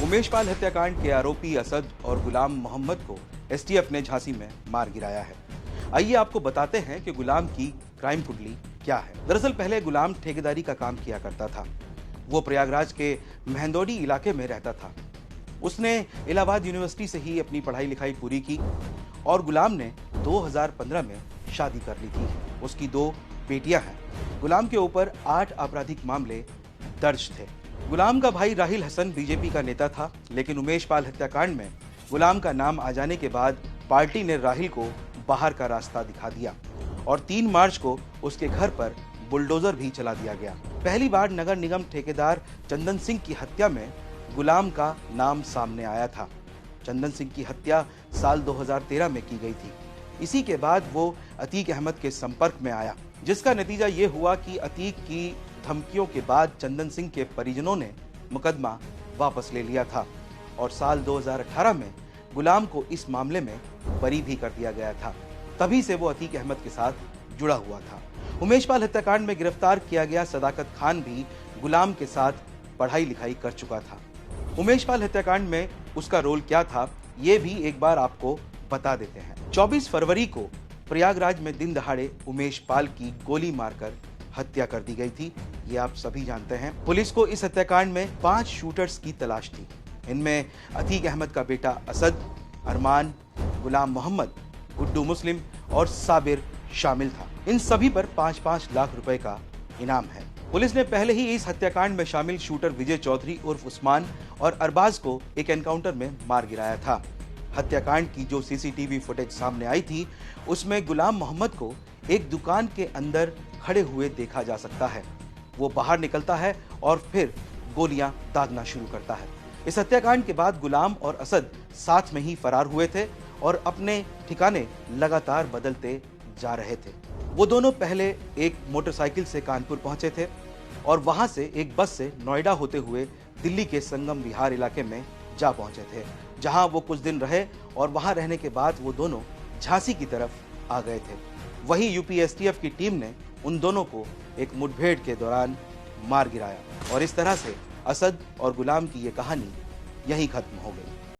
उमेश पाल हत्याकांड के आरोपी असद और गुलाम मोहम्मद को एसटीएफ ने झांसी में मार गिराया है। आइए आपको बताते हैं कि गुलाम की क्राइम कुंडली क्या है। दरअसल पहले गुलाम ठेकेदारी का काम किया करता था। वो प्रयागराज के मेहंदोडी इलाके में रहता था। उसने इलाहाबाद यूनिवर्सिटी से ही अपनी पढ़ाई लिखाई पूरी की और गुलाम ने 2015 में शादी कर ली थी। उसकी 2 बेटियां हैं। गुलाम के ऊपर 8 आपराधिक मामले दर्ज थे। गुलाम का भाई राहिल हसन बीजेपी का नेता था, लेकिन उमेश पाल हत्याकांड में गुलाम का नाम आ जाने के बाद पार्टी ने राहिल को बाहर का रास्ता दिखा दिया और 3 मार्च को उसके घर पर बुलडोजर भी चला दिया गया। पहली बार नगर निगम ठेकेदार चंदन सिंह की हत्या में गुलाम का नाम सामने आया था। चंदन सिंह की हत्या साल 2013 में की गई थी। इसी के बाद वो अतीक अहमद के संपर्क में आया, जिसका नतीजा ये हुआ कि अतीक की धमकियों के बाद चंदन सिंह के परिजनों ने मुकदमा वापस ले लिया था और साल 2018 में गुलाम को इस मामले में बरी भी कर दिया गया था। तभी से वो अतीक अहमद के साथ जुड़ा हुआ था। उमेश पाल हत्याकांड में गिरफ्तार किया गया सदाकत खान भी गुलाम के साथ पढ़ाई लिखाई कर चुका था। उमेश पाल हत्याकांड में उसका रोल क्या था, ये भी एक बार आपको बता देते हैं। 24 फरवरी को प्रयागराज में दिन दहाड़े उमेश पाल की गोली मारकर हत्या कर दी गई थी। ये आप सभी जानते हैं। पुलिस को इस हत्याकांड में 5 शूटर्स की तलाश थी। इनमें अतीक अहमद का बेटा असद, अरमान, गुलाम मोहम्मद, गुड्डू मुस्लिम और साबिर शामिल था। इन सभी पर 5-5 लाख रुपए का इनाम है। पुलिस ने पहले ही इस हत्याकांड में शामिल शूटर विजय चौधरी उर्फ उस्मान और अरबाज को एक एनकाउंटर में मार गिराया था। हत्याकांड की जो सीसीटीवी फुटेज सामने आई थी, उसमें गुलाम मोहम्मद को एक दुकान के अंदर खड़े हुए देखा जा सकता है। वो बाहर निकलता है और फिर गोलियां दागना शुरू करता है। इस हत्याकांड के बाद गुलाम और असद साथ में ही फरार हुए थे और अपने ठिकाने लगातार बदलते जा रहे थे। वो दोनों पहले एक मोटरसाइकिल से कानपुर पहुंचे थे और वहां से एक बस से नोएडा होते हुए दिल्ली के संगम विहार इलाके में जा पहुंचे थे, जहां वो कुछ दिन रहे और वहां रहने के बाद वो दोनों झांसी की तरफ आ गए थे। वहीं यूपी एसटीएफ की टीम ने उन दोनों को एक मुठभेड़ के दौरान मार गिराया और इस तरह से असद और गुलाम की ये कहानी यहीं खत्म हो गई।